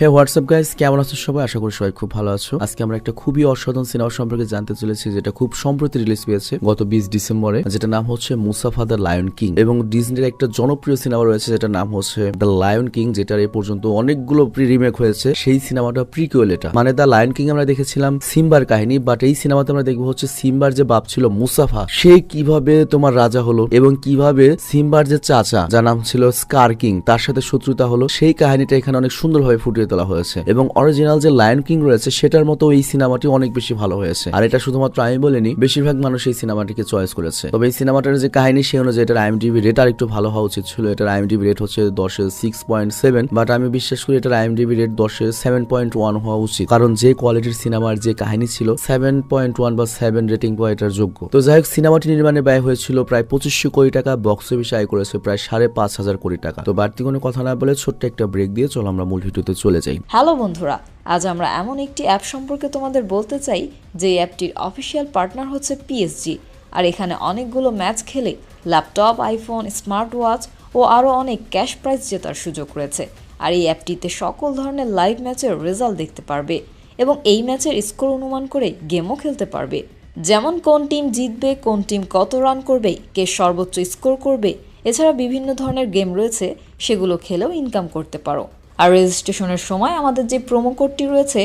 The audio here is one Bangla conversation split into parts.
হে হোয়াটসঅ্যাপ গাইস, কেমন আছো সবাই? আশা করি সবাই খুব ভালো আছো। আজকে আমরা একটা খুবই অসাধারণ সিনেমা সম্পর্কে জানতে চলেছি, যেটা খুব সম্প্রতি রিলিজ পেয়েছে গত 20 ডিসেম্বরে, যেটা নাম হচ্ছে মুসাফা দ্য লায়ন কিং। এবং ডিজনির একটা জনপ্রিয় সিনেমা রয়েছে যেটা নাম হচ্ছে দ্য লায়ন কিং, যেটার এ পর্যন্ত অনেকগুলো রিমেক হয়েছে। সেই সিনেমাটা প্রিকুয়েল, এটা মানে দ্য লায়ন কিং আমরা দেখেছিলাম সিম্বার কাহিনী, বাট এই সিনেমাতে আমরা দেখবো হচ্ছে সিম্বার যে বাপ ছিল মুসাফা, সে কিভাবে তোমার রাজা হলো এবং কিভাবে সিম্বার যে চাচা যার নাম ছিল স্কার কিং তার সাথে শত্রুতা হলো, সেই কাহিনীটা এখানে অনেক সুন্দরভাবে ফুটিয়ে তোলা হয়েছে। এবং অরিজিনাল যে লায়ন কিং রয়েছে সেটার মতো এই সিনেমাটি অনেক বেশি ভালো হয়েছে। আর এটা শুধুমাত্র আমি বলিনি, বেশিরভাগ মানুষ এই সিনেমাটিকে চয়েস করেছে। তবে এই সিনেমাটার যে কাহিনী সেই অনুযায়ী এটার আইএমডিবি রেট আর একটু ভালো হওয়া উচিত ছিল। এটার আইএমডিবি রেট হচ্ছে 10-এ 6.7, বাট আমি বিশ্বাস করি এটার আইএমডিবি রেট 10-এ 7.1 হওয়া উচিত, কারণ যে কোয়ালিটির সিনেমার যে কাহিনী ছিল 7.1 বা 7 রেটিং পাওয়া এটার যোগ্য। তো যাই হোক, সিনেমাটি নির্মাণে ব্যয় হয়েছিল প্রায় 2500 কোটি টাকা, বক্স অফিসে আয় করেছে প্রায় 5,500 কোটি টাকা। তো বাড়তি কোনো কথা না বলে ছোট্ট একটা ব্রেক দিয়ে চলো আমরা মূল ভিডিওতে চলে যাই। হ্যালো বন্ধুরা, আজ আমরা এমন একটি অ্যাপ সম্পর্কে তোমাদের বলতে চাই যে অ্যাপটির অফিসিয়াল পার্টনার হচ্ছে পিএসজি। আর এখানে অনেকগুলো ম্যাচ খেলে ল্যাপটপ, আইফোন, স্মার্ট ওয়াচ ও আরও অনেক ক্যাশ প্রাইজ জেতার সুযোগ রয়েছে। আর এই অ্যাপটিতে সকল ধরনের লাইভ ম্যাচের রেজাল্ট দেখতে পারবে এবং এই ম্যাচের স্কোর অনুমান করে গেমও খেলতে পারবে, যেমন কোন টিম জিতবে, কোন টিম কত রান করবে, কে সর্বোচ্চ স্কোর করবে। এছাড়া বিভিন্ন ধরনের গেম রয়েছে, সেগুলো খেলেও ইনকাম করতে পারো। আর রেজিস্ট্রেশনের সময় আমাদের যে প্রোমো কোডটি রয়েছে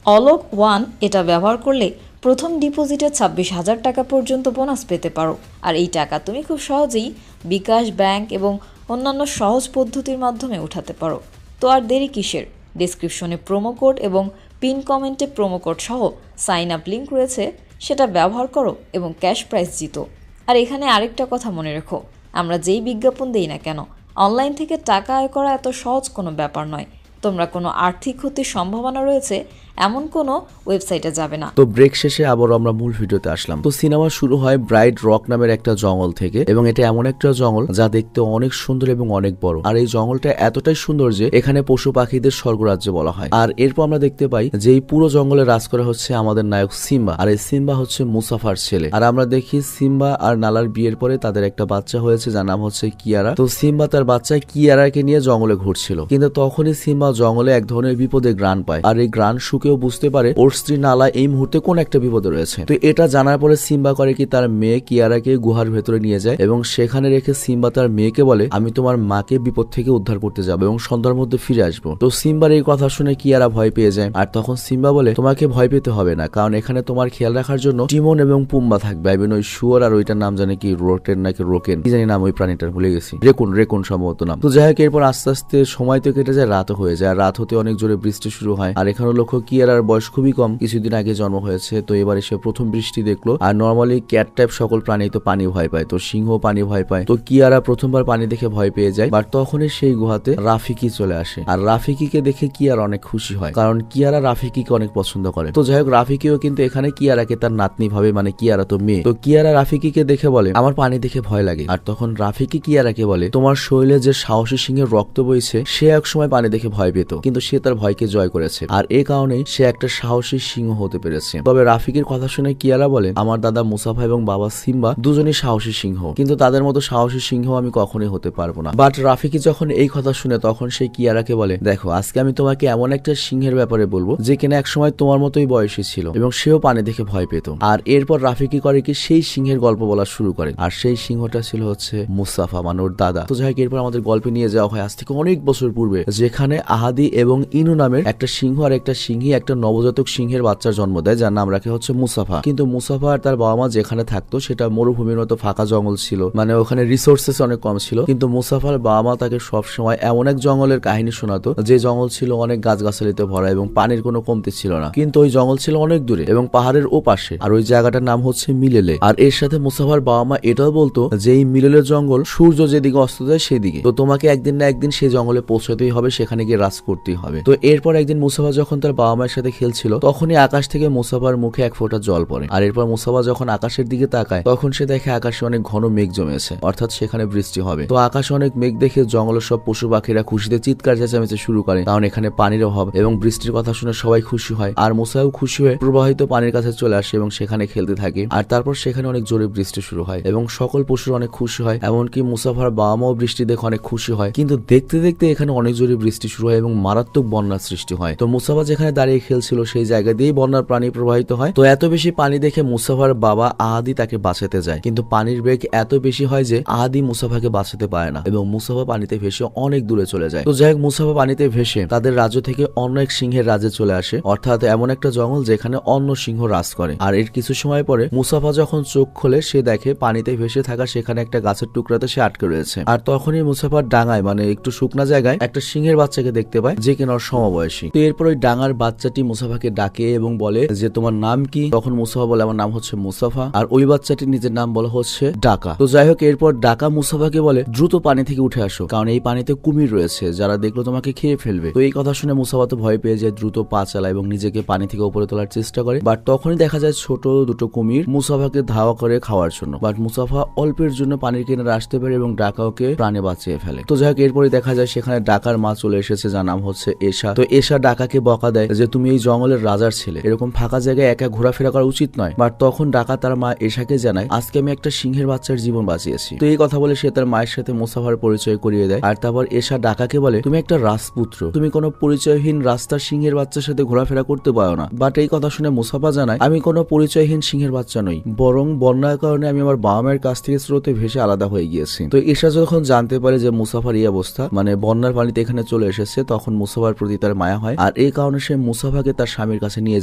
অলোক1, এটা ব্যবহার করলে প্রথম ডিপোজিটে 26,000 টাকা পর্যন্ত বোনাস পেতে পারো। আর এই টাকা তুমি খুব সহজেই বিকাশ, ব্যাংক এবং অন্যান্য সহজ পদ্ধতির মাধ্যমে উঠাতে পারো। তো আর দেরি কিসের? ডেসক্রিপশনে প্রোমো কোড এবং পিন কমেন্টে প্রোমো কোড সহ সাইন আপ লিঙ্ক রয়েছে, সেটা ব্যবহার করো এবং ক্যাশ প্রাইজ জিতো। আর এখানে আরেকটা কথা মনে রেখো, আমরা যেই বিজ্ঞাপন দেই না কেন, অনলাইন থেকে টাকা আয় করা এত সহজ কোনো ব্যাপার নয়। তোমরা কোনো আর্থিক ক্ষতির সম্ভাবনা রয়েছে এমন কোনো ওয়েবসাইটে যাবে না। তো ব্রেক শেষে আবার আমরা মূল ভিডিওতে আসলাম। তো সিনেমা শুরু হয় ব্রাইট রক নামের একটা জঙ্গল থেকে, এবং এটা এমন একটা জঙ্গল যা দেখতে অনেক সুন্দর এবং অনেক বড়। আর এই জঙ্গলটা এতটাই সুন্দর যে এখানে পশু পাখিদের স্বর্গরাজ্য বলা হয়। আর এরপর আমরা দেখতে পাই যে এই পুরো জঙ্গলে রাজ করা হচ্ছে আমাদের নায়ক সিম্বা, আর এই সিম্বা হচ্ছে মুসাফার ছেলে। আর আমরা দেখি সিম্বা আর নালার বিয়ের পরে তাদের একটা বাচ্চা হয়েছে যার নাম হচ্ছে কিয়ারা। তো সিম্বা তার বাচ্চা কিয়ারাকে নিয়ে জঙ্গলে ঘুরছিল, কিন্তু তখনই সিম্বা জঙ্গলে এক ধরনের বিপদে গ্রাণ পায়। আর এই গ্রাণ শুকেও বুঝতে পারে ওর স্ত্রী নালা এই মুহূর্তে কোন একটা বিপদে রয়েছে। তো এটা জানার পরে সিম্বা করে কি, তার মেয়ে কিয়ারাকে গুহার ভেতরে নিয়ে যায় এবং সেখানে রেখে সিম্বা তার মেয়েকে বলে, আমি তোমার মাকে বিপদ থেকে উদ্ধার করতে যাবো এবং সন্ধ্যার মধ্যে ফিরে আসবো। তো সিম্বার এই কথা শুনে কিয়ারা ভয় পেয়ে যায়। আর তখন সিম্বা বলে, তোমাকে ভয় পেতে হবে না, কারণ এখানে তোমার খেয়াল রাখার জন্য টিমন এবং পুম্বা থাকবে। এবং ওই শুয়োর, আর ওইটার নাম জানে কি রোটেন নাকি রোকেন, কি জানি নাম ওই প্রাণীটার, ভুলে গেছি, রেকুন সম্ভবত নাম। তো যাই হোক, এরপর আস্তে আস্তে সময় তো কেটে যায়, রাতও হয়ে যায়। রাত হতে অনেক জোরে বৃষ্টি শুরু হয়। আর এখানে লক্ষ্য কিয়ারার বয়স খুবই কম, কিছুদিন আগে জন্ম হয়েছে। তো এবার এসে প্রথম বৃষ্টি দেখলো। আর নর্মালি ক্যাট টাইপ সকল প্রাণী তো পানি ভয় পায়, তো সিংহ পানি ভয় পায়। তো কিয়ারা প্রথমবার পানি দেখে ভয় পেয়ে যায়। বাট তখনই সেই গুহাতে রাফিকি চলে আসে। আর রাফিকিকে দেখে কিয়ারা অনেক খুশি হয়, কারণ কিয়ারা রাফিকিকে অনেক পছন্দ করে। তো যাই হোক, রাফিকিও কিন্তু এখানে কিয়ারাকে তার নাতনি ভাবে, মানে কিয়ারা তো মেয়ে। তো কিয়ারা রাফিকিকে দেখে বলে, আমার পানি দেখে ভয় লাগে। আর তখন রাফিকি কিয়ারাকে বলে, তোমার শরীরে যে সাহসী সিংহের রক্ত বইছে, সে এক সময় পানি দেখে ভয় পেত, কিন্তু সে তার ভয়কে জয় করেছে, আর এই কারণেই সে একটা সাহসী সিংহ হতে পেরেছে। তবে রাফিকির কথা শুনে কিয়ারা বলে, আমার দাদা মুসাফা এবং বাবা সিম্বা দুজনই সাহসী সিংহ, কিন্তু তাদের মতো সাহসী সিংহ আমি কখনোই হতে পারবো না। বাট রাফিকি যখন এই কথা শুনে তখন সে কিয়ারাকে বলে, দেখো আজকে আমি তোমাকে এমন একটা সিংহের ব্যাপারে বলবো যে কিনা একসময় তোমার মতোই বয়সী ছিল এবং সেও পানি দেখে ভয় পেত। আর এরপর রাফিকি করে কি, সেই সিংহের গল্প বলা শুরু করে। আর সেই সিংহটা ছিল হচ্ছে মুসাফা, মানে ওর দাদা। তো যাই হোক, এরপর আমাদের গল্পে নিয়ে যাওয়া হয় আজ থেকে অনেক বছর পূর্বে, যেখানে আহাদি এবং ইনু নামের একটা সিংহ আর একটা সিংহী একটা নবজাতক সিংহের বাচ্চার জন্ম দেয়, যার নাম রাখে হচ্ছে মুসাফা। কিন্তু মুসাফা আর তার বাবা মা যেখানে থাকতো সেটা মরুভূমির মতো ফাঁকা জঙ্গল ছিল, মানে ওখানে রিসোর্সেস অনেক কম ছিল। কিন্তু মুসাফার বাবা মা তাকে সবসময় এমন এক জঙ্গলের কাহিনী শোনাতো, যে জঙ্গল ছিল অনেক গাছগাছালিতে ভরা এবং পানির কোনো কমতি ছিল না। কিন্তু ওই জঙ্গল ছিল অনেক দূরে এবং পাহাড়ের ও পাশে, আর ওই জায়গাটার নাম হচ্ছে মিলেলে। আর এর সাথে মুসাফার বাবা মা এটাও বলতো যে এই মিলেলের জঙ্গল সূর্য যেদিকে অস্ত যায় সেদিকে, তো তোমাকে একদিন না একদিন সেই জঙ্গলে পৌঁছাতেই হবে, সেখানে গিয়ে রাজ করতেই হবে। তো এরপর একদিন মুসাফা যখন তার বাবা মায়ের সাথে খেলছিল তখনই আকাশ থেকে মুসাফার মুখে এক ফোঁটা জল পড়ে। আর এরপর মুসাফা যখন আকাশের দিকে তাকায় তখন সে দেখে আকাশে অনেক ঘন মেঘ জমেছে, অর্থাৎ সেখানে বৃষ্টি হবে। তো আকাশে অনেক মেঘ দেখে জঙ্গলের সব পশু পাখিরা খুশিতে চিৎকার চেঁচামেচি শুরু করে, কারণ এখানে পানির অভাব এবং বৃষ্টির কথা শুনে সবাই খুশি হয়। আর মুসাও খুশি হয়ে প্রবাহিত পানির কাছে চলে আসে এবং সেখানে খেলতে থাকে। আর তারপর সেখানে অনেক জোরে বৃষ্টি শুরু হয় এবং সকল পশুরা অনেক খুশি হয়, এমনকি মুসাফার বাবা মাও বৃষ্টি দেখে অনেক খুশি হয়। কিন্তু দেখতে দেখতে এখানে অনেক জোরে বৃষ্টি শুরু হয় এবং মারাত্মক বন্যার সৃষ্টি হয়। তো মুসাফা যেখানে দাঁড়িয়ে খেলছিল সেই জায়গা দিয়েই বন্যার পানি প্রবাহিত হয়। তো এত বেশি পানি দেখে মুসাফার বাবা আহাদি তাকে বাঁচাতে যায়, কিন্তু পানির বেগ এত বেশি হয় যে আহাদি মুসাফাকে বাঁচাতে পারে না এবং মুসাফা পানিতে ভেসে অনেক দূরে চলে যায়। তো যাই হোক, মুসাফা পানিতে ভেসে তাদের রাজ্য থেকে অন্য এক সিংহের রাজ্যে চলে আসে, অর্থাৎ এমন একটা জঙ্গল যেখানে অন্য সিংহ রাজ করে। আর এর কিছু সময় পরে মুসাফা যখন চোখ খোলে সে দেখে পানিতে ভেসে থাকা সেখানে একটা গাছের টুকরাতে সে আটকে রয়েছে। আর তখনই মুসাফার ডাঙায় মানে একটু শুকনা জায়গায় একটা সিংহের বাচ্চাকে দেখতে পায় যে কিনা ওর সমবয়সী। তো এরপর ওই ডাঙার বাচ্চাটি মুসাফাকে ডাকে এবং বলে যে তোমার নাম কি? তখন মুসাফা বলে আমার নাম হচ্ছে মুসাফা। আর ওই বাচ্চাটির নিজের নাম বলা হচ্ছে ডাকা। তো যাই হোক, এরপর ডাকা মুসাফাকে বলে দ্রুত পানি থেকে উঠে আসো, কারণ এই পানিতে কুমির রয়েছে, যারা দেখলো তোমাকে খেয়ে ফেলবে। তো এই কথা শুনে মুসাফা তো ভয় পেয়ে যায়, দ্রুত পা চালায় এবং নিজেকে পানি থেকে উপরে তোলার চেষ্টা করে। বাট তখনই দেখা যায় ছোট দুটো কুমির মুসাফাকে ধাওয়া করে খাওয়ার জন্য। বাট মুসাফা অল্পের জন্য পানির কিনারে আসতে পারে এবং ডাকা ওকে প্রাণে বাঁচিয়ে ফেলে। তো যাই হোক, এরপরে দেখা যায় সেখানে ডাকার মা চলে এসেছে, যার নাম হচ্ছে এশা। তো এশা ডাকাকে বকা দেয় যে তুমি এই জঙ্গলের রাজার ছেলে, এরকম ফাঁকা জায়গায় একা ঘোরাফেরা করা উচিত নয়। বাট তখন ডাকা তার মা এশাকে জানায় আজকে আমি একটা সিংহের বাচ্চার জীবন বাঁচিয়েছি। তো এই কথা বলে সে তার মায়ের সাথে মুসাফার পরিচয় করিয়ে দেয়। আর তারপর এশা ডাকাকে বলে তুমি একটা রাজপুত্র, তুমি কোনো পরিচয়হীন রাস্তার সিংহের বাচ্চার সাথে ঘোরাফেরা করতে পারো না। বাট এই কথা শুনে মুসাফা জানায় আমি কোনো পরিচয়হীন সিংহের বাচ্চা নই, বরং বন্যার কারণে আমি আমার বাবা মায়ের কাছ থেকে স্রোতে ভেসে আলাদা হয়ে গিয়েছি। তো এশা যখন জানতে পারে যে মুসাফার এই অবস্থা, মানে বন্যার পানিতে এখানে চলে এসেছে, তখন মুসাফার প্রতি তার মায়া হয়। আর এই কারণে সে মুসাফাকে তার স্বামীর কাছে নিয়ে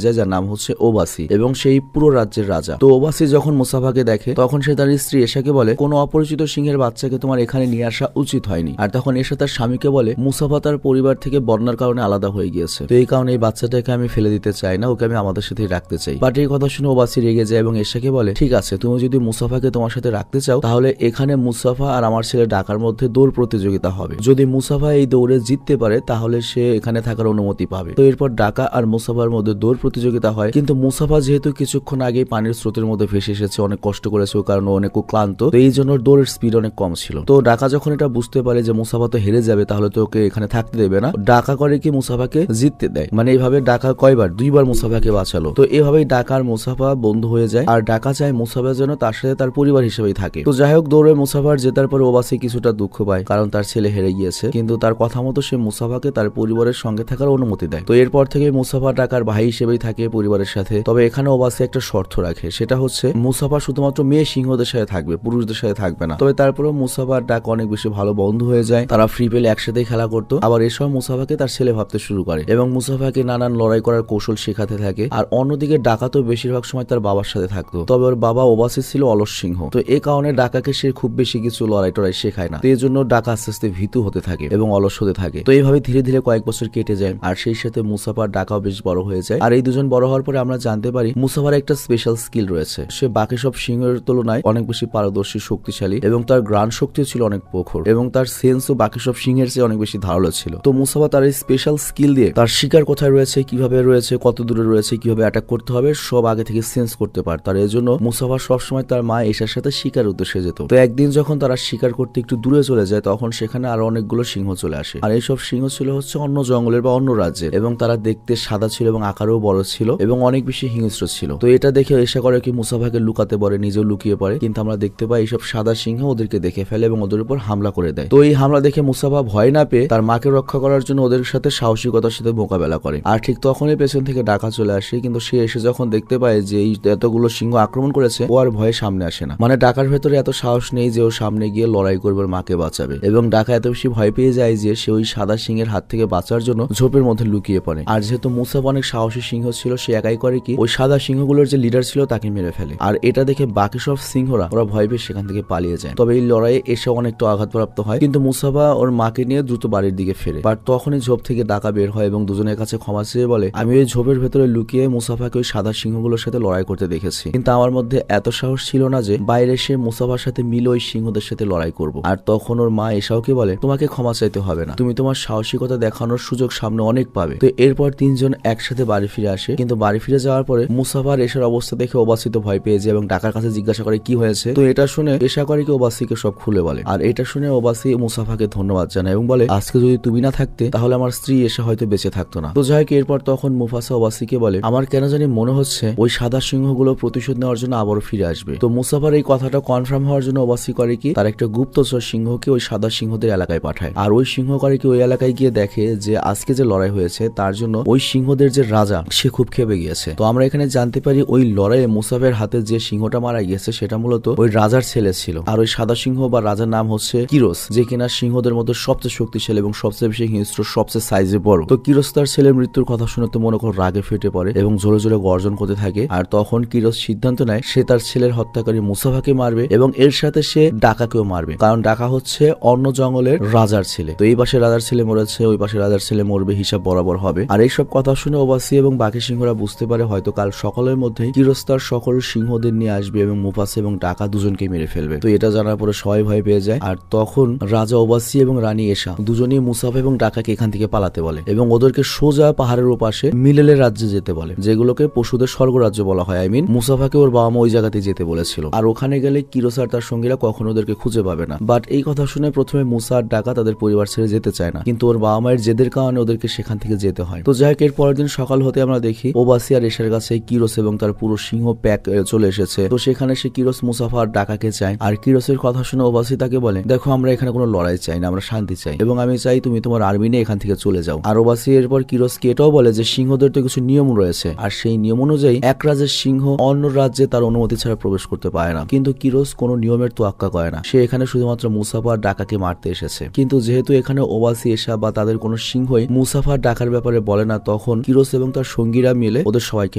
যায়, যার নাম হচ্ছে ওবাসি এবং সেই পুরো রাজ্যের রাজা। তো ওবাসি যখন মুসাফাকে দেখে তখন সে তার স্ত্রী এশাকে বলে কোনো অপরিচিত সিংহের বাচ্চাকে তোমার এখানে নিয়ে আসা উচিত হয়নি। আর তখন এশা তার স্বামীকে বলে মুসাফা তার পরিবার থেকে বন্যার কারণে আলাদা হয়ে গিয়েছে, তো এই কারণে এই বাচ্চাটাকে আমি ফেলে দিতে চাই না, ওকে আমি আমাদের সাথে রাখতে চাই। বাট এই কথা শুনে ওবাসি রেগে যায় এবং এশাকে বলে ঠিক আছে, তুমি যদি মুসাফাকে তোমার সাথে রাখতে চাও তাহলে এখানে মুসাফা আর আমার ছেলে ডাকার মধ্যে দৌড় প্রতিযোগিতা হবে, যদি মুসাফা এই দৌড়ে জিততে পারে তাহলে সে এখানে থাকার অনুমতি পাবে। তো এরপর ডাকা আর মুসাফার মধ্যে দৌড় প্রতিযোগিতা হয়, কিন্তু মুসাফা যেহেতু কিছুক্ষণ আগে পানির স্রোতের মধ্যে ভেসে এসেছে, অনেক কষ্ট করেছে কারণ অনেক ক্লান্ত, তো এই জন্য দৌড়ের স্পিড অনেক কম ছিল। তো ডাকা যখন এটা বুঝতে পারে যে মুসাফা তো হেরে যাবে তাহলে তো ওকে এখানে থাকতে দেবে না, ডাকা করে কি মুসাফাকে জিততে দেয়। মানে এইভাবে ডাকা কয়বার দুইবার মুসাফাকে বাঁচালো। তো এভাবেই ডাকা আর মুসাফা বন্ধু হয়ে যায়। আর ডাকা চায় মুসাফা যেন তার সাথে তার পরিবার হিসেবেই থাকে। তো যাই হোক, দৌড়ে মুসাফার জেতার পরে ওবাসি কিছুটা দুঃখ পায় কারণ তার ছেলে হেরে গিয়েছে, কিন্তু তার কথা মতো সে মুসাফাকে তার পরিবারের সঙ্গে থাকার অনুমতি দেয়। তো এরপর থেকে মুসাফা ডাকার ভাই হিসেবেই থাকে পরিবারের সাথে। তবে এখানে ওবাসি একটা শর্ত রাখে, সেটা হচ্ছে মুসাফা শুধুমাত্র মেয়ে সিংহদের সাথে থাকবে, পুরুষদের সাথে থাকবে না। তবে তারপরেও মুসাফা আর ডাক অনেক বেশি ভালো বন্ধু হয়ে যায়, তারা ফ্রি পেলে একসাথে খেলা করতো। আবার এসব মুসাফাকে তার ছেলে ভাবতে শুরু করে এবং মুসাফাকে নানান লড়াই করার কৌশল শেখাতে থাকে। আর অন্যদিকে ডাকা তো বেশিরভাগ সময় তার বাবার সাথে থাকতো, তবে ওর বাবা ওবাসি ছিল অলস সিংহ। তো এই কারণে ডাকাকে সে খুব বেশি কিছু লড়াই টড়াই শেখায় না, তো এই জন্য ডাকা আস্তে আস্তে ভীতু হতে থাকে এবং অলস হতে থাকে। তো এইভাবে ধীরে ধীরে কয়েক বছর কেটে যায় আর সেই সাথে মুসাফা আর ডাকাও বেশ বড় হয়ে যায়। আর এই দুজন বড় হওয়ার পরে আমরা জানতে পারি মুসাফার একটা স্পেশাল স্কিল রয়েছে, সে বাকি সব সিংহের তুলনায় অনেক বেশি পারদর্শী, শক্তিশালী এবং তার গ্রাণ শক্তিও ছিল অনেক প্রখর এবং তার সেন্সও বাকি সব সিংহের চেয়ে অনেক বেশি ধারালো ছিল। তো মুসাফা তার এই স্পেশাল স্কিল দিয়ে তার শিকার কোথায় রয়েছে, কিভাবে রয়েছে, কত দূরে রয়েছে, কিভাবে অ্যাটাক করতে হবে সব আগে থেকে সেন্স করতে পারত। আর এর জন্য মুসাফা সবসময় তার মা এশার সাথে শিকার উদ্দেশ্যে যেত। তো একদিন যখন তারা শিকার করতে একটু দূরে চলে যায় তখন সেখানে আরো অনেকগুলো সিংহ চলে আসে। আর এইসব সিংহ ছিল হচ্ছে অন্য জঙ্গলের বা অন্য রাজ্যের এবং তারা দেখতে সাদা ছিল এবং আকারেও বড় ছিল এবং অনেক বেশি হিংস্র ছিল। তো এটা দেখে এশা করে কি মুসাফাকে লুকাতে পারে, নিজেও লুকিয়ে পড়ে, কিন্তু আমরা দেখতে পাই এইসব সাদা সিংহ ওদেরকে দেখে ফেলে এবং ওদের উপর হামলা করে দেয়। তো এই হামলা দেখে মুসাফা ভয় না পেয়ে তার মাকে রক্ষা করার জন্য ওদের সাথে সাহসিকতার সাথে মোকাবেলা করে। আর ঠিক তখনই পেছন থেকে ডাকা চলে আসে, কিন্তু সে এসে যখন দেখতে পায় যে এই এতগুলো সিংহ আক্রমণ করেছে ও আর ভয়ে সামনে আসে না। মানে ডাকার ভেতরে এত সাহস নেই যে ও সামনে গিয়ে লড়াই করবে, মাকে বাঁচাবে, এবং ডাকা এত বেশি ভয় পেয়ে যায় যে সে ওই সাদা সিংহের হাত থেকে বাঁচার জন্য ঝোপের মধ্যে লুকিয়ে পড়ে। আর যেহেতু মুসাফা অনেক সাহসী সিংহ ছিল সে একাই করে কি ওই সাদা সিংহগুলোর যে লিডার ছিল তাকে মেরে ফেলে। আর এটা দেখে বাকি সব সিংহরা ওরা ভয় পেয়ে সেখান থেকে পালিয়ে যায়। তবে এই লড়াইয়ে এসে অনেকটা আঘাতপ্রাপ্ত হয়, কিন্তু মুসাফা ওর মাকে নিয়ে দ্রুত বাড়ির দিকে ফেরে। বাট তখনই ঝোপ থেকে ডাকা বের হয় এবং দুজনের কাছে ক্ষমা চেয়ে বলে আমি ওই ঝোপের ভেতরে লুকিয়ে মুসাফাকে ওই সাদা সিংহগুলোর সাথে লড়াই করতে দেখেছি, কিন্তু আমার মধ্যে এত সাহস ছিল না যে বাইরে সে মুসাফার সাথে মিলে ওই সিংহদের সাথে লড়াই করব। আর তখন ওর মা এশাওকে বলে তোমাকে ক্ষমা চাইতে হবে না, তুমি তোমার সাহসিকতা দেখানোর সুযোগ সামনে অনেক পাবে। তো এরপর 3 তিনজন একসাথে বাড়ি ফিরে আসে। কিন্তু বাড়ি ফিরে যাওয়ার পরে মুসাফা আর এশার অবস্থা দেখে ওবাসি তো ভয় পেয়ে যায় এবং ডাকার কাছে জিজ্ঞাসা করে কি হয়েছে। তো এটা শুনে এশা করে কি ওবাসিকে সব খুলে বলে। আর এটা শুনে ওবাসি মুসাফাকে ধন্যবাদ জানায় এবং বলে আজকে যদি তুমি না থাকতে তাহলে আমার স্ত্রী এসে হয়তো বেঁচে থাকতো না। তো যাই হোক এরপর তখন মুফাসা ওবাসিকে বলে আমার কেন জানি মনে হচ্ছে ওই সাদা সিংহগুলো প্রতিশোধ নেওয়ার জন্য আবারও ফিরে আসবে। তো মুসাফার এই কথাটা কনফার্ম হওয়ার জন্য ওবাসি করে কি তার একটা গুপ্তচর সিংহকে ওই সাদা সিংহদের এলাকায় পাঠায়। আর ওই সিংহ করে কি ওই এলাকায় গিয়ে দেখে যে আজকে যে লড়াই হয়েছে তার জন্য ওই সিংহদের যে রাজা সে খুব খেপে গিয়েছে। তো আমরা এখানে জানতে পারি ওই লড়াইয়ে মুসাফের হাতে যে সিংহটা মারা গিয়েছে সেটা মূলত ওই রাজার ছেলে ছিল। আর ওই সাদা সিংহ বা রাজার নাম হচ্ছে কিরোস, যে কিনা সিংহদের মধ্যে সবচেয়ে শক্তিশালী এবং সবচেয়ে বেশি হিংস্র, সবচেয়ে সাইজে বড়। তো কিরোস তার ছেলের মৃত্যুর কথা শুনে তো মনে করো রাগে ফেটে পড়ে এবং জোরে জোরে গর্জন করতে থাকে। আর তখন কিরোস সিদ্ধান্ত নেয় সে তার ছেলের হত্যাকারী মুসাফাকে মারবে এবং এর সাথে সে ডাকাকেও মারবে, কারণ ডাকা হচ্ছে অন্য জঙ্গলের রাজার ছেলে। তো এই পাশে রাজার ছেলে মরেছে, ওই পাশে রাজার ছেলে মরবে, হিসাব বরাবর হবে। আর এইসব কথা শুনে ওবাসি এবং বাকি সিংহরা বুঝতে পারে হয়তো কাল সকালের মধ্যেই কিরোস তার সকল সিংহদের নিয়ে আসবে এবং মুফাসা এবং ডাকা দুজনকে মেরে ফেলবে। তো এটা জানার পরে সবাই ভয় পেয়ে যায়। আর তখন রাজা ওবাসি এবং রানী এশা দুজনেই মুসাফা এবং ডাকাকে এখান থেকে পালাতে বলে এবং ওদেরকে সোজা পাহাড়ের ওপাশে মিলেলের রাজ্যে যেতে বলে, যেগুলোকে পশুদের স্বর্গরাজ্য বলা হয়। মুসাফাকে ওর বাবা মা ওই জায়গাতে যেতে বলেছিল। আর ওখানে গেলে কিরোস আর তার সঙ্গীরা কখনো ওদেরকে খুঁজে পাবে না। বাট এই কথা শুনে প্রথমে মুসা আর ডাকা তাদের পরিবার ছেড়ে যেতে চায় না, কিন্তু ওর বাবা মায়ের জেদের কারণে ওদেরকে সেখান থেকে যেতে হয়। তো যাই হোক এর পরের দিন সকাল হতে আমরা দেখি ওবাসি আর এশার কাছে কিরোস এবং তার পুরো সিংহ প্যাক চলে এসেছে। তো সেখানে সে কিরোস মুসাফা আর ডাকাকে চায়। আর কিরোসের কথা শুনে ওবাসি তাকে বলে দেখো আমরা এখানে কোনো লড়াই চাই না, আমরা শান্তি চাই এবং আমি চাই তুমি তোমার আর্মি নিয়ে এখান থেকে চলে যাও। আর ওবাসি এরপর কিরোসকে এটাও বলে যে সিংহদের তো কিছু নিয়ম রয়েছে আর সেই নিয়ম অনুযায়ী এক রাজ্যের সিংহ অন্য রাজ্যে তার অনুমতি ছাড়া প্রবেশ করতে পারে না। কিন্তু কিরোস কোনো নিয়মের তোয়াক্কা করে না, সে এখানে শুধুমাত্র মুসাফা আর ডাকাকে মারতে এসেছে। কিন্তু যেহেতু এখানে ওবাসি এশা বা তাদের কোনো সিংহই মুসাফা আর ডাকার ব্যাপারে বলে না, তখন কিরোস এবং তার সঙ্গীরা মিলে ওদের সবাইকে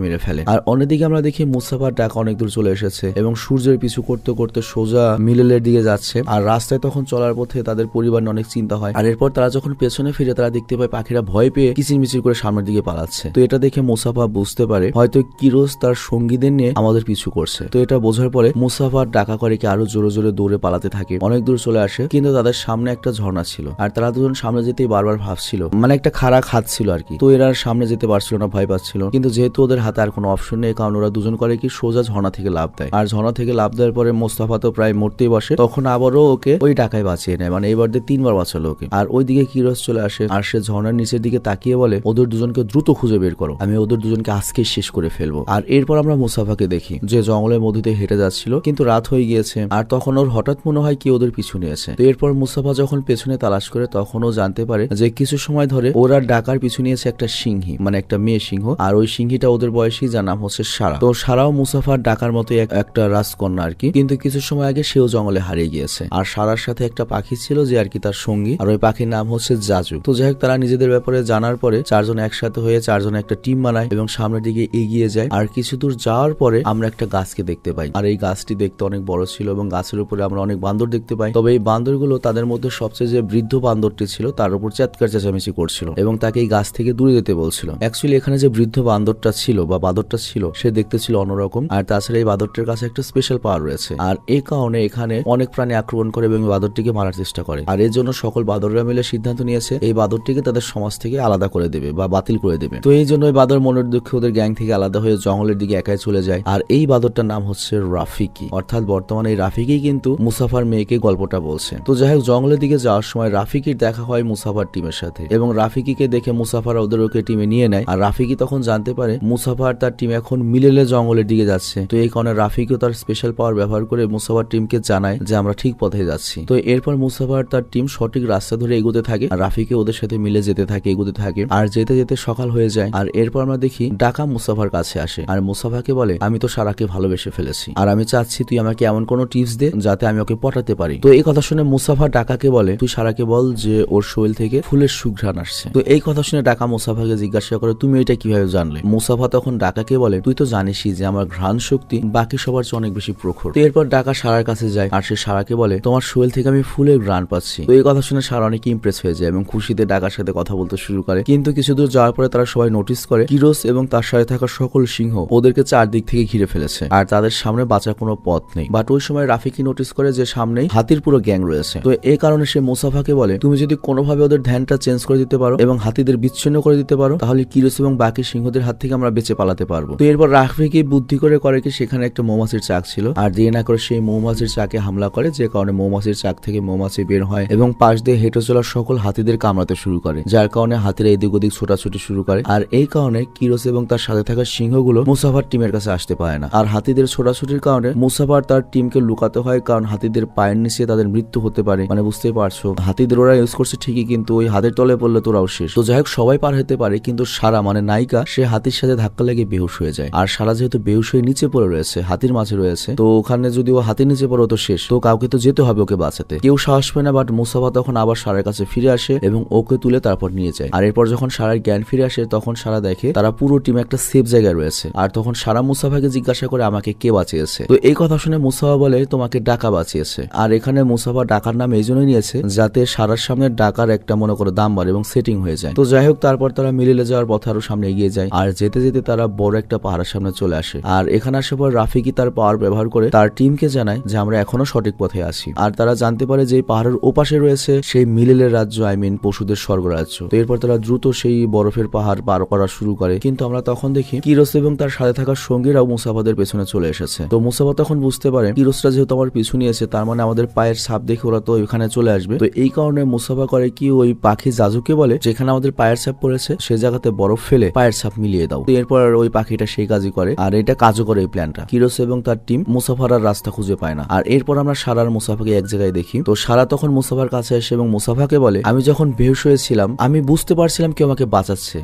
মেরে ফেলে। আর অন্যদিকে আমরা দেখি মুসাফা আর ডাকা অনেক দূর চলে এসেছে এবং সূর্যের পিছু করতে করতে সোজা মিলেলের দিকে যাচ্ছে। আর রাস্তায় তখন চলার পথে তাদের পরিবার নিয়ে অনেক চিন্তা হয়। আর এরপর তারা যখন পেছনে ফিরে তারা দেখতে পায় পাখিরা ভয় পেয়ে কিচিরমিচির করে সামনের দিকে পালাচ্ছে। তো এটা দেখে মুসাফা বুঝতে পারে হয়তো কিরোস তার সঙ্গীদের নিয়ে আমাদের পিছু করছে। তো এটা বোঝার পরে মুসাফা আর ডাকা করে কি আরো জোরে জোরে দৌড়ে পালাতে থাকে। অনেক দূর চলে আসে কিন্তু তাদের সামনে একটা ঝর্ণা ছিল আর তারা দুজন সামনে যেতেই বারবার ভাবছিল, মানে একটা খাড়া খাত ছিল আর কি। তো এরা সামনে যেতে পারছিল না, ভয় পাচ্ছিল। কিন্তু যেহেতু ওদের হাতে আর কোনো অপশন নেই, কারণ ওরা দুজন করে কি সোজা ঝর্ণা থেকে লাফ দেয়। আর ঝর্ণা থেকে লাফ দেওয়ার পরে মুস্তাফা তো প্রায় মরতেই বসে, তখন আবারও ওকে ওই ডাকায় বাঁচিয়ে নেয়, মানে এইবার দিয়ে 3 বার বাঁচালো ওকে। আর ওইদিকে কিরোস চলে আসে আর সে ঝর্ণার নিচের দিকে তাকিয়ে বলে ওদের দুজনকে দ্রুত খুঁজে বের করো, আমি ওদের দুজনকে আজকে শেষ করে ফেলবো। আর এরপর আমরা মুসাফাকে দেখি যে জঙ্গলের মধ্যে দিয়ে হেঁটে যাচ্ছিল, কিন্তু রাত হয়ে গিয়েছে আর তখন ওর হঠাৎ মনে হয় কি ওদের পিছু নিয়েছে। তো এরপর মুসাফা যখন পেছনে তালাশ করে তখন ও জানতে পারে যে কিছু সময় ধরে ওরা ডাকার পিছু নিয়েছে একটা সিংহী, মানে একটা মেয়ে সিংহ। আর ওই সিংহীটা ওদের বয়সী, যার নাম হচ্ছে সারা। তো সারাও মুসাফার ডাকার মতো একটা রাজকন্যা আর কি, কিন্তু কিছু সময় আগে সেও জঙ্গলে হারিয়ে গিয়েছে। আর সারার সাথে একটা পাখি ছিল যে আর কি তার সঙ্গী, আর ওই পাখির নাম হচ্ছে জাজু। তো যাই হোক তারা নিজেদের ব্যাপারে জানার পরে চারজন একসাথে হয়ে চারজনে একটা টিম বানায় এবং সামনের দিকে এগিয়ে যায়। আর কিছু দূর যাওয়ার পরে আমরা একটা গাছকে দেখতে পাই। আর এই গাছটি দেখতে অনেক বড় ছিল এবং গাছের উপরে আমরা অনেক বান্দর দেখতে পাই। তবে এই বান্দরগুলো তাদের মধ্যে সবচেয়ে যে বৃদ্ধ বান্দরটি ছিল তার উপর চিৎকার চেঁচামেচি করছিল এবং তাকে এই গাছ থেকে দূরে যেতে বলছিল। অ্যাকচুয়ালি এখানে যে বৃদ্ধ বান্দরটা ছিল বা বাদরটা ছিল সে দেখতে ছিল অন্যরকম। আর তাছাড়া এই বাদরটির কাছে একটা স্পেশাল পাওয়ার রয়েছে আর এই কারণে এখানে অনেক প্রাণী আক্রমণ করে এবং বাদরটিকে মারার চেষ্টা করে। আর এর জন্য সকল বাদররা মিলে সিদ্ধান্ত নিয়েছে এই বাদরটিকে তাদের সমাজ থেকে আলাদা করে দেবে বা বাতিল করে দেবে। তো এই জন্য ওই বাদর মনের দুঃখে ওদের গ্যাং থেকে আলাদা হয়ে জঙ্গলের দিকে একাই চলে যায়। আর এই বাদরটার নাম হচ্ছে রাফিকি, অর্থাৎ বর্তমানে এই রাফিকি কিন্তু মুসাফার মেয়েকে গল্পটা বলছে। তো যাই হোক জঙ্গলের দিকে যাওয়ার সময় রাফিকির দেখা হয় মুসাফার টিমের সাথে এবং রাফিকিকে দেখে মুসাফারা ওকে টিমে নিয়ে নেয়। আর রাফিকি তখন জানতে পারে মুসাফার তার টিম এখন মিলেলে জঙ্গলের দিকে যাচ্ছে। তো এই কারণে রাফিকিও তার স্পেশাল পাওয়ার ব্যবহার করে মুসাফার টিমকে জানায় যে আমরা ঠিক পথে যাচ্ছি। তো এরপর মুসাফার তার টিম সঠিক রাস্তা ধরে এগোতে থাকে আর রাফিকি ওদের সাথে মিলে যেতে থাকে, এগোতে থাকে। আর যেতে যেতে সকাল হয়ে যায়। আর এরপর আমরা দেখি ডাকা মুসাফার কাছে আসে আর মুসাফাকে বলে আমি তো সারাকে ভালোবেসে ফেলেছি আর আমি চাচ্ছি তুই আমাকে এমন কোনো টিপস দে যাতে আমি ওকে পটাতে পারি। তো এই কথা শুনে মুসাফা ডাকাকে বলে তুই সারাকে বল যে ওর শরীর থেকে ফুলের সুঘ্রাণ আসছে। তো এই কথা শুনে ডাকা মুসাফাকে জিজ্ঞাসা করে তুমি এটা কিভাবে জানলে? মুসাফা তখন ডাকাকে বলে তুই তো জানিসই যে আমার ঘ্রাণ শক্তি বাকি সবার চেয়ে অনেক বেশি প্রখর। তো এরপর ডাকা সারার কাছে যায় আর সে সারাকে বলে তোমার শরীর থেকে আমি ফুলের ঘ্রাণ পাচ্ছি। তো এই কথা শুনে সারা অনেক ইমপ্রেস হয়ে যায় এবং খুশিতে ডাকার সাথে কথা বলতে শুরু করে। কিন্তু কিছু দূর যাওয়ার পরে তারা সবাই নোটিস করে কিরোস এবং তার সাথে থাকা সকল সিংহ ওদেরকে চারদিক থেকে ঘিরে ফেলেছে আর তাদের সামনে বাঁচার কোনো পথ নেই। বাট ওই সময় রাফিকি নোটিস করে যে সামনেই হাতির পুরো গ্যাং রয়েছে। তো এই কারণে সে মুসাফাকে বলে তুমি যদি কোনোভাবে ওদের ধ্যানটা চেঞ্জ করে দিতে পারো এবং হাতিদের বিচ্ছিন্ন করে দিতে দিতে পারো তাহলে কিরোস এবং বাকি সিংহদের হাত থেকে আমরা বেঁচে পালাতে পারবো। তো এরপর রাফি বুদ্ধি করে কি সেখানে একটা মৌমাছির চাক ছিল, আর দিয়ে না করে সেই মৌমাছির চাকে হামলা করে, যে কারণে মৌমাছির চাক থেকে মৌমাছি বের হয় এবং পাশ দিয়ে হেঁটে চলা সকল হাতিদের কামড়াতে শুরু করে, যার কারণে হাতিরা এদিক ওদিক ছোটাছুটি শুরু করে। আর এই কারণে কিরোস এবং তার সাথে থাকা সিংহগুলো মুসাফার টিমের কাছে আসতে পারে না। আর হাতিদের ছোটাছুটির কারণে মুসাফার তার টিমকে লুকাতে হয়, কারণ হাতিদের পায়ের নিচে তাদের মৃত্যু হতে পারে। মানে বুঝতেই পারছো, হাতিদের ওরা ইউজ করছে ঠিকই, কিন্তু ওই হাতের তলে পড়লে তোরাও শেষ। তো যাই হোক, সবাই পার হতে পারে, কিন্তু সারা মানে নায়িকা সে হাতির সাথে ধাক্কা লেগে বেহুশ হয়ে যায়। আর সারা যেহেতু বেহুশ হয়ে নিচে পড়ে রয়েছে, হাতির মাঝে রয়েছে, তো ওখানে যদি ও হাতির নিচে পড়ে তো শেষ, তো কাউকে তো যেতে হবে ওকে বাঁচাতে। কেউ সাহস পায় না, বাট মুসাফা তখন আবার সারার কাছে ফিরে আসে এবং ওকে তুলে তারপর নিয়ে যায়। আর এরপর যখন সারার জ্ঞান ফিরে আসে তখন সারা দেখে তারা পুরো টিম একটা সেফ জায়গায় রয়েছে। আর তখন সারা মুসাফাকে জিজ্ঞাসা করে আমাকে কে বাঁচিয়েছে। তো এই কথা শুনে মুসাফা বলে তোমাকে ডাকা বাঁচিয়েছে। আর এখানে মুসাফা ডাকার নাম এই জন্যই নিয়েছে যাতে সারার সামনে ডাকার একটা মনে করে দাম বাড়ে এবং সেটিং হয়ে যায়। তো যাই হোক, তারপর তারা মিলিলে যাওয়ার পথে আরো সামনে এগিয়ে যায়। আর যেতে যেতে তারা বড় একটা পাহাড়ের সামনে চলে আসে। আর এখানে আসার পর রাফিকি তার পাওয়ার ব্যবহার করে তার টিমকে জানায় যে আমরা এখনো সঠিক পথে আছি। আর তারা জানতে পারে যে পাহাড়ের ওপাশে রয়েছে সেই মিলেলের রাজ্য, পশুদের স্বর্গরাজ্য। তো এরপর তারা দ্রুত সেই বরফের পাহাড় পার করা শুরু করে। কিন্তু আমরা তখন দেখি কিরোস এবং তার সাথে থাকা সঙ্গীরাও মুসাফাদের পেছনে চলে এসেছে। তো মুসাফা তখন বুঝতে পারে কিরোসরা যেহেতু আমার পিছু নিয়েছে, তার মানে আমাদের পায়ের ছাপ দেখে ওরা তো এখানে চলে আসবে। তো এই কারণে মুসাফা করে কি ওই পাখি জাজুকে বলে যেখানে আমাদের পায়ের ছাপ পড়েছে সে জায়গাতে বরফ ফেলে পায়ের ছাপ মিলিয়ে দাও। তো এরপর ওই পাখিটা সেই কাজই করে, আর এটা কাজও করে এই প্ল্যানটা। কিরোস এবং তার টিম মুসাফার আর রাস্তা খুঁজে পায় না। আর এরপর আমরা সারার মুসাফাকে এক জায়গায় দেখি। তো সারা তখন মুসাফার কাছে আসে এবং মুসাফাকে বলে আমি যখন বেহুশ হয়েছিলাম আমি বুঝতে পারছিলাম কেউ আমাকে বাঁচাচ্ছে,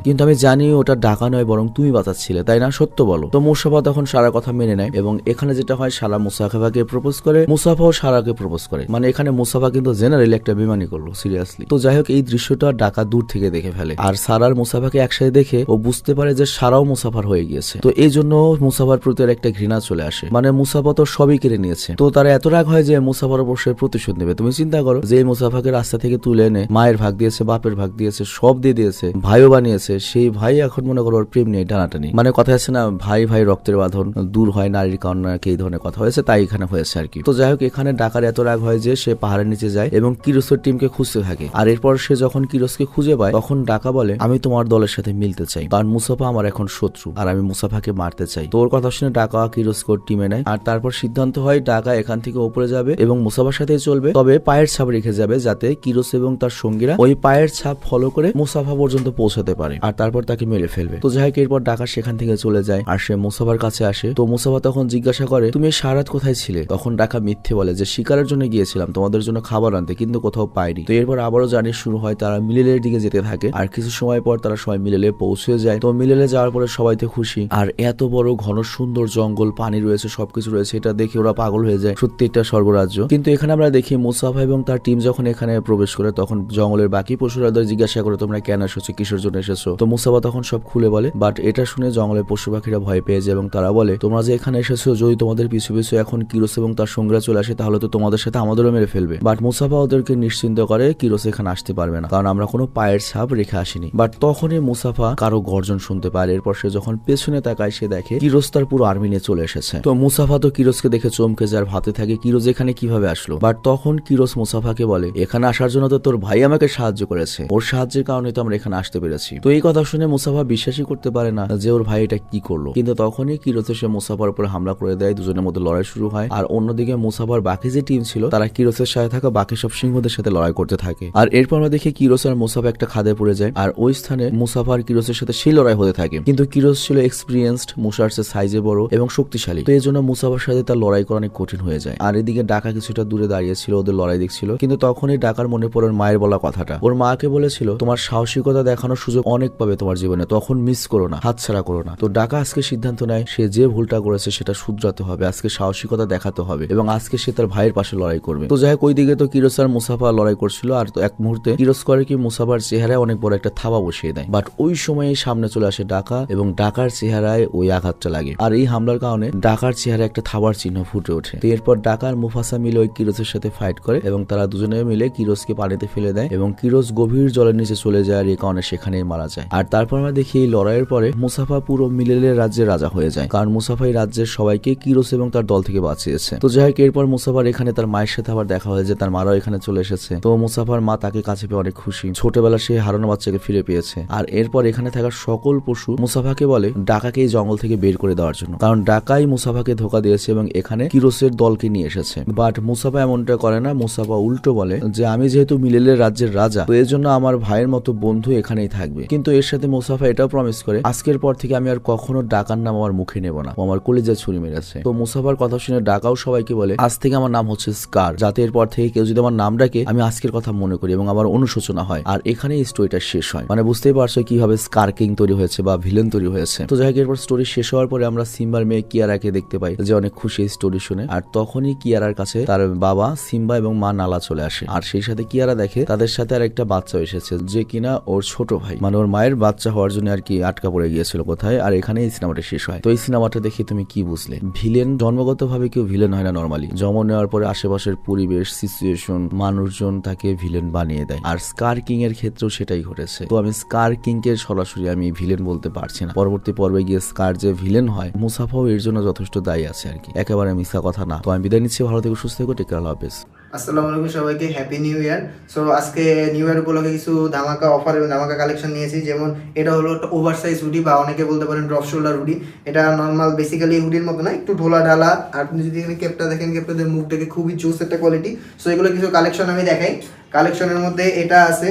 কিন্তু আমি জানি ওটা ডাকা নয় বরং তুমি বাঁচাচ্ছিলে, তাই না? সত্য বলো। তো মুসাফা তখন সারার কথা মেনে নেয় এবং এখানে যেটা হয় সারা মুসাফাকে প্রপোজ করে, মুসাফাও সারাকে প্রপোজ করে। মানে এখানে মুসাফা কিন্তু জেনারেলি একটা বেমানি করলো, সিরিয়াসলি। তো যাই হোক, এই দৃশ্যটা ডাকা দূর থেকে দেখে ফেলে। আর সারার মুসাফাকে একসাথে দেখে ও বুঝতে পারে যে সারাও মুসাফার হয়ে গিয়েছে। তো এই জন্য মুসাফার প্রতি একটা ঘৃণা চলে আসে। মানে মুসাফা তো সবই কেড়ে নিয়েছে। তো তারা এত রাগ হয় যে মুসাফার উপর সে প্রতিশোধ নেবে। তুমি চিন্তা করো যে মুসাফাকে রাস্তা থেকে তুলে এনে মায়ের ভাগ দিয়েছে, বাপের ভাগ দিয়েছে, সব দিয়ে দিয়েছে, ভাইও বানিয়েছে, সেই ভাই এখন মনে করো ওর প্রেম নেই, টানাটানি। মানে কথা আছে না, ভাই ভাই রক্তের বাঁধন দূর হয় নারীর কারণে, এই ধরনের কথা হয়েছে, তাই এখানে হয়েছে আর কি। তো যাই হোক, এখানে ডাকার এত রাগ হয় যে সে পাহাড়ের নিচে যায় এবং কিরোসের টিমকে খুঁজতে থাকে। আর এরপর সে যখন কিরোসকে খুঁজে পায় তখন ডাকা বলে আমি তোমার দলের সাথে মিলতে চাই, কারণ মুসাফা আমার এখন শত্রু আর আমি মুসাফাকে মারতে চাই। তোর কথা শুনে ডাকা কিরোসকে টিমে নেয়। আর তারপর সিদ্ধান্ত হয় ডাকা এখান থেকে উপরে যাবে এবং মুসাফার সাথে চলবে, তবে পায়ের ছাপ রেখে যাবে যাতে কিরোস এবং তার সঙ্গীরা ওই পায়ের ছাপ ফলো করে মুসাফা পর্যন্ত পৌঁছাতে পারে আর তারপর তাকে মেরে ফেলবে। তো যাই হোক, এরপর ডাকা সেখান থেকে চলে যায় আর সে মুসাফার কাছে আসে। তো মুসাফা তখন জিজ্ঞাসা করে তুমি সারা রাত কোথায় ছিলে? তখন ডাকা মিথ্যে বলে যে শিকারের জন্য গিয়েছিলাম তোমাদের জন্য খাবার আনতে, কিন্তু কোথাও পাইনি। তো এরপর আবারও জার্নি শুরু হয়, তারা মিলেলের দিকে যেতে থাকে। আর কিছু সময় পর তারা সবাই মিলেলে পৌঁছে যায়। তো মিলেলে যাওয়ার পরে সবাই তো খুশি। আর এত বড় ঘন সুন্দর জঙ্গল, পানি রয়েছে, সবকিছু রয়েছে, এটা দেখে ওরা পাগল হয়ে যায়, সত্যি একটা স্বর্গরাজ্য। কিন্তু এখানে আমরা দেখি মুসাফা এবং তার টিম যখন এখানে প্রবেশ করে তখন জঙ্গলের বাকি পশুরা জিজ্ঞাসা করে তোমরা কেন এসেছো, কিসের জন্য এসেছো? তো মুসাফা তখন সব খুলে বলে, বাট এটা শুনে জঙ্গলের পশু পাখিরা ভয় পেয়ে যায় এবং তারা বলে তোমরা যে এখানে এসেছো যদি তোমাদের পিছু পিছু এখন কিরোস এবং তার সঙ্গীরা চলে আসে তাহলে তো তোমাদের সাথে আমাদেরও মেরে ফেলবে। বাট মুসাফা ওদেরকে নিশ্চিন্ত করে কিরোস এখানে আসতে পারবে না, কারণ আমরা কোনো পায়ের ছাপ রেখে আসিনি। বাট তখনই মুসাফা কারো গর্জন শুনতে পায়। এরপর সে যখন পেছনে তাকায় সে দেখে কিরোস তার পুরো আর্মি নিয়ে চলে এসেছে। তো মুসাফা তো কিরোসকে দেখে চমকে যায়, ভাবতে থাকে কিরোস এখানে কিভাবে আসলো। বাট তখন কিরোস মুসাফাকে বলে এখানে আসার জন্য তো তোর ভাই আমাকে সাহায্য করেছে, ওর সাহায্যের কারণে তো আমরা এখানে আসতে পেরেছি। তো এই কথা শুনে মুসাফা বিশ্বাসই করতে পারে না যে ওর ভাই এটা কি করলো। কিন্তু তখনই কিরোস এসে মুসাফার উপর হামলা করে দেয়, দুজনের মধ্যে লড়াই শুরু হয়। আর অন্যদিকে মুসাফার বাকি যে টিম ছিল তারা কিরোসের সাথে থাকা বাকি সব সিংহদের সাথে লড়াই করতে থাকে। আর এরপর আমরা দেখি কিরোস আর মুসাফা একটা খাদে পড়ে যায় আর ওই স্থানে মুসাফা আর কিরোসের সাথে সেই লড়াই হতে থাকে। কিন্তু কিরোস ছিল এক্সপিরিয়েন্সড, মুসার্সের সাইজে বড় এবং শক্তিশালী, তো এই জন্য মুসাফার সাথে তার লড়াই করা অনেক কঠিন হয়ে যায়। আর এদিকে ডাকা কিছুটা দূরে দাঁড়িয়েছিল, ওদের লড়াই দেখছিল। কিন্তু তখনই ডাকার মনে পড়ে ওর মায়ের বলা কথাটা। ওর মাকে বলেছিল তোমার সাহসিকতা দেখানোর সুযোগ অনেক পাবে তোমার জীবনে, তখন মিস করো না, হাতছাড়া করো না। তো ডাকা আজকে সিদ্ধান্ত নেয় সে যে ভুলটা করেছে সেটা শুধরাতে হবে, আজকে সাহসিকতা দেখাতে হবে এবং আজকে সে তার ভাইয়ের পাশে লড়াই করবে। তো যাই হোক, ওইদিকে তো কিরোস আর মুসাফা লড়াই করছিল। আর তো এক মুহূর্তে কিরোস করে কি মুসাফার চেহারায় অনেক বড় একটা থাবা বসিয়ে দেয়। বাট ওই সময় সামনে চলে আসে ডাকা এবং ডাকার চেহারায় ওই আঘাতটা লাগে। আর এই হামলার কারণে ডাকার চেহারায় একটা থাবার চিহ্ন ফুটে ওঠে। তো এরপর ডাকা আর মুফাসা মিলে ওই কিরোসের সাথে ফাইট করে এবং তারা দুজনে মিলে কিরোসকে পানিতে ফেলে দেয় এবং কিরোস গভীর জলের নিচে চলে যায় আর এই কারণে সেখানেই মারা যায়। আর তারপর আমরা দেখি এই লড়াইয়ের পরে মুসাফা পুরো মিলেলের রাজ্যের রাজা হয়ে যায়, কারণ মুসাফা এই রাজ্যের সবাইকে কিরোস এবং তার দল থেকে বাঁচিয়েছে। তো যাই হোক, এরপর মুসাফার এখানে তার মায়ের সাথে আবার দেখা হয়েছে, তার মারাও এখানে চলে এসেছে। তো মুসাফার মা তাকে কাছে পেয়ে অনেক খুশি, ছোটবেলা সে হারানো বাচ্চাকে ফিরে পেয়েছে। এসেছে। আর এরপর এখানে থাকা সকল পশু মুসাফাকে বলে ডাকাকে এই জঙ্গল থেকে বের করে দেওয়ার জন্য, কারণ ডাকাই মুসাফাকে ধোকা দিয়েছে এবং এখানে কিরোসের দলকে নিয়ে এসেছে। বাট মুসাফা এমনটা করে না, মুসাফা উল্টো বলে যে আমি যেহেতু মিলেলের রাজ্যের রাজা, তো এর জন্য আমার ভাইয়ের মতো বন্ধু এখানেই থাকবে। কিন্তু এর সাথে মুসাফা এটাও প্রমিস করে আজকের পর থেকে আমি আর কখনো ডাকার নাম আমার মুখে নেব না, ও আমার কলিজা ছুরি মেরেছে। তো মুসাফার কথা শুনে ডাকাও সবাইকে বলে আজ থেকে আমার নাম হচ্ছে স্কার, যাতে এরপর থেকে কেউ যদি আমার নাম ডাকে আমি আজকের কথা মনে করি এবং আমার অনুশোচনা হয়। আর এখানেই স্টোরিটা শেষ হয়। মানে বুঝতেই পারছো কিভাবে স্কার কিং তৈরি হয়েছে বা ভিলেন তৈরি হয়েছে। তো যাই হোক, এরপর স্টোরি শেষ হওয়ার পরে আমরা সিম্বার মেয়ে কিয়ারাকে দেখতে পাই যে অনেক খুশি এই স্টোরি শুনে। আর তখনই কিয়ারার কাছে তার বাবা সিম্বা এবং মা নালা চলে আসে। আর সেই সাথে কিয়ারা দেখে তাদের সাথে আর একটা বাচ্চা এসেছে যে কিনা ওর ছোট ভাই, মানে ওর মায়ের বাচ্চা হওয়ার জন্য আর কি আটকা পড়ে গিয়েছিল কোথায়। আর এখানে এই সিনেমাটা শেষ হয়। তো এই সিনেমাটা দেখে তুমি কি বুঝলে? ভিলেন জন্মগত ভাবে কেউ ভিলেন হয় না নরমালি, জন্ম নেওয়ার পরে আশেপাশের পরিবেশ, সিচুয়েশন, মানুষজন তাকে ভিলেন বানিয়ে দেয়। আর স্কার কিং এর ক্ষেত্রেও সেটাই ঘটেছে। তো আমি স্কার কিং কে সরাসরি আমি ভিলেন বলতে পারছি না। পরবর্তী পর্বে গিয়ে স্কার যে ভিলেন হয়, মুসাফাও এর জন্য যথেষ্ট দায়ী আছে আর কি, একেবারে মিথ্যা কথা না। তো আমি বিদায় নিচ্ছি, ভালো থেকে সুস্থ থেকো, টেক কেয়ার, আল্লাহ হাফেজ। আসসালামু আলাইকুম সবাইকে, হ্যাপি নিউ ইয়ার। সো আজকে নিউ ইয়ার উপলক্ষে কিছু ধামাকা অফার এবং ধামাকা কালেকশন নিয়েছি। যেমন এটা হলো একটা ওভার সাইজ হুডি বা অনেকে বলতে পারেন ড্রপ শোল্ডার হুডি। এটা নর্মাল বেসিক্যালি হুডির মতো না, একটু ঢোলা ঢালা। আর আপনি যদি এখানে ক্যাপটা দেখেন, ক্যাপটাদের মুখ দেখে খুবই জোস একটা কোয়ালিটি। সো এগুলো কিছু কালেকশন আমি দেখাই। কালেকশনের মধ্যে এটা আছে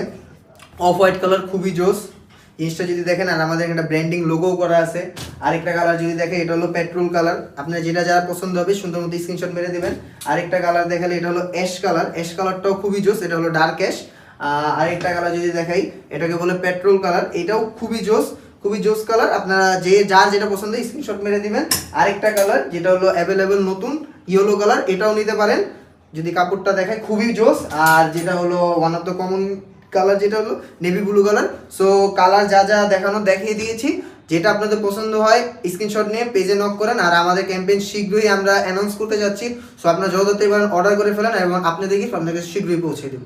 অফ হোয়াইট কালার, খুবই জোস। জিনিসটা যদি দেখেন, আর আমাদের একটা ব্র্যান্ডিং লোগো করা আছে। আরেকটা কালার যদি দেখেন, এটা হলো পেট্রোল কালার। আপনার যেটা যারা পছন্দ হবে সুন্দর মতো স্ক্রিনশট মেরে দেবেন। আরেকটা কালার দেখালে এটা হলো অ্যাশ কালার। অ্যাশ কালারটাও খুবই জোস, এটা হলো ডার্ক অ্যাশ। আরেকটা কালার যদি দেখাই, এটাকে বলে পেট্রোল কালার, এটাও খুবই জোস, খুবই জোস কালার। আপনারা যার যেটা পছন্দ স্ক্রিনশট মেরে দিবেন। আরেকটা কালার যেটা হলো অ্যাভেলেবেল নতুন ইয়েলো কালার, এটাও নিতে পারেন। যদি কাপড়টা দেখায় খুবই জোস। আর যেটা হলো one of the common colour, যেটা হলো navy blue colour. So colour যা যা দেখানো দেখিয়ে দিয়েছি। যেটা আপনাদের পছন্দ হয় স্ক্রিনশট নিয়ে পেজে নক করেন। আর আমাদের ক্যাম্পেইন শীঘ্রই আমরা অ্যানাউন্স করতে যাচ্ছি। সো আপনারা যত তাড়াতাড়ি পারেন অর্ডার করে ফেলেন এবং আপনাদেরকে শীঘ্রই পৌঁছে দেব।